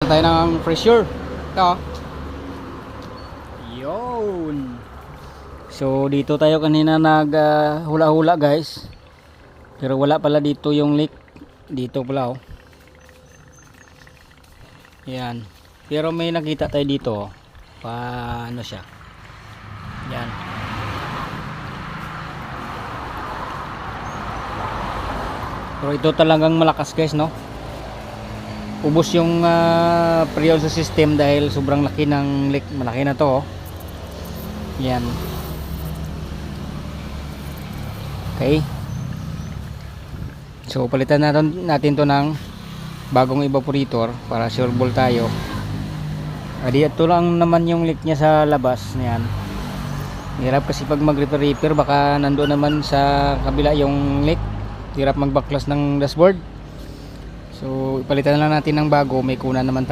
tayo ng pressure. Ito. Yun. So dito tayo kanina nag hula-hula guys. Pero wala pala dito yung leak. Dito pala oh. Yan. Pero may nakita tayo dito oh. Paano siya? Yan. Pero ito talagang malakas guys, no? Ubos yung freon sa system dahil sobrang laki ng leak. Malaki na to oh. Yan. Okay. So palitan natin to ng bagong evaporator para sureball tayo. Adi ito lang naman yung leak niya sa labas. Yan. Hirap kasi pag mag-repair baka nandoon naman sa kabila yung leak. Hirap magbaklas ng dashboard. So ipalitan na lang natin ng bago, may kuna naman tayo.